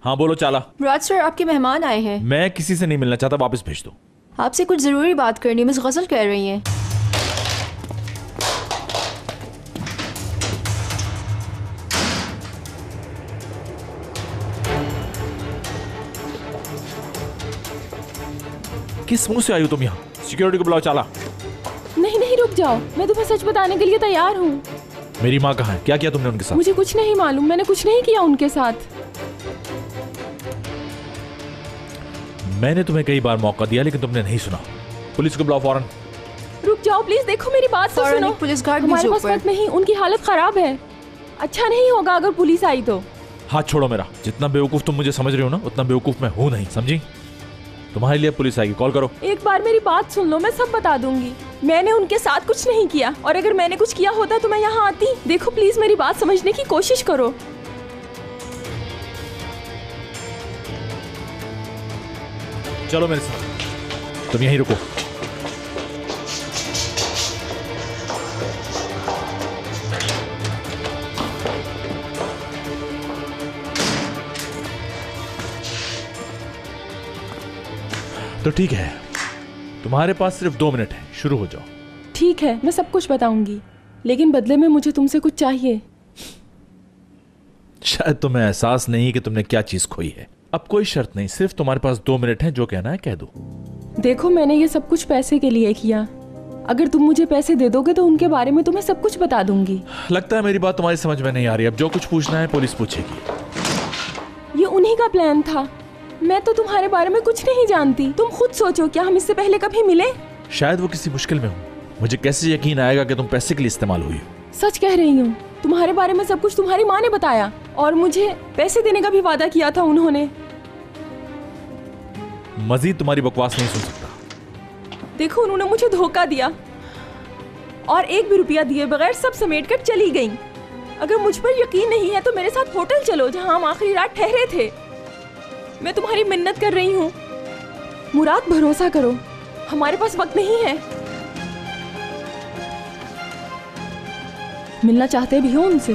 हाँ बोलो चाला। मुराद सर, आपके मेहमान आए हैं। मैं किसी से नहीं मिलना चाहता, वापस भेज दो। आपसे कुछ जरूरी बात करनी, मिस गजल कह रही हैं। किस मुंह से आई हो तुम यहाँ? सिक्योरिटी को बुलाओ चाला। नहीं नहीं, रुक जाओ, मैं तुम्हें सच बताने के लिए तैयार हूँ। मेरी माँ कहाँ है? क्या किया तुमने उनके साथ? मुझे कुछ नहीं मालूम, मैंने कुछ नहीं किया उनके साथ। मैंने तुम्हें कई बार मौका दिया लेकिन तुमने नहीं सुना। पुलिस को बुलाओ फौरन। रुक जाओ प्लीज, देखो मेरी बात तो सुनो। पुलिस गार्ड हमारे पास वक्त नहीं, उनकी हालत खराब है। अच्छा नहीं होगा अगर पुलिस आई तो। हाथ छोड़ो मेरा। जितना बेवकूफ तुम मुझे समझ रहे हो ना, उतना बेवकूफ मैं हूँ नहीं, समझी? तुम्हारे लिए पुलिस आएगी, कॉल करो। एक बार मेरी बात सुन लो, मैं सब बता दूंगी। मैंने उनके साथ कुछ नहीं किया, और अगर मैंने कुछ किया होता तो मैं यहाँ आती। देखो प्लीज मेरी बात समझने की कोशिश करो। चलो मेरे साथ, तुम यहीं रुको। तो ठीक है, तुम्हारे पास सिर्फ 2 मिनट है, शुरू हो जाओ। ठीक है, मैं सब कुछ बताऊंगी, लेकिन बदले में मुझे तुमसे कुछ चाहिए। शायद तुम्हें एहसास नहीं कि तुमने क्या चीज खोई है। अब कोई शर्त नहीं, सिर्फ तुम्हारे पास 2 मिनट है, जो कहना है कह दो। देखो मैंने ये सब कुछ पैसे के लिए किया। अगर तुम मुझे पैसे दे दोगे तो उनके बारे में तुम्हें सब कुछ बता दूंगी। लगता है मेरी बात तुम्हारी समझ में नहीं आ रही। अब जो कुछ पूछना है पुलिस पूछेगी। ये उन्हीं का प्लान था। मैं तो तुम्हारे बारे में कुछ नहीं जानती। तुम खुद सोचो, क्या हम इससे पहले कभी मिले? शायद वो किसी मुश्किल में हो। मुझे कैसे यकीन आएगा कि तुम पैसे के लिए इस्तेमाल हुई हो? सच कह रही हूँ, तुम्हारे बारे में सब कुछ तुम्हारी माँ ने बताया, और मुझे पैसे देने का भी वादा किया था उन्होंने। मजीद तुम्हारी बकवास नहीं सुन सकता। देखो उन्होंने मुझे धोखा दिया, और 1 भी रुपया दिए बगैर सब समेट कर चली गई। अगर मुझ पर यकीन नहीं है तो मेरे साथ होटल चलो जहाँ हम आखिरी रात ठहरे थे। मैं तुम्हारी मिन्नत कर रही हूँ मुराद, भरोसा करो, हमारे पास वक्त नहीं है। मिलना चाहते भी हो उनसे?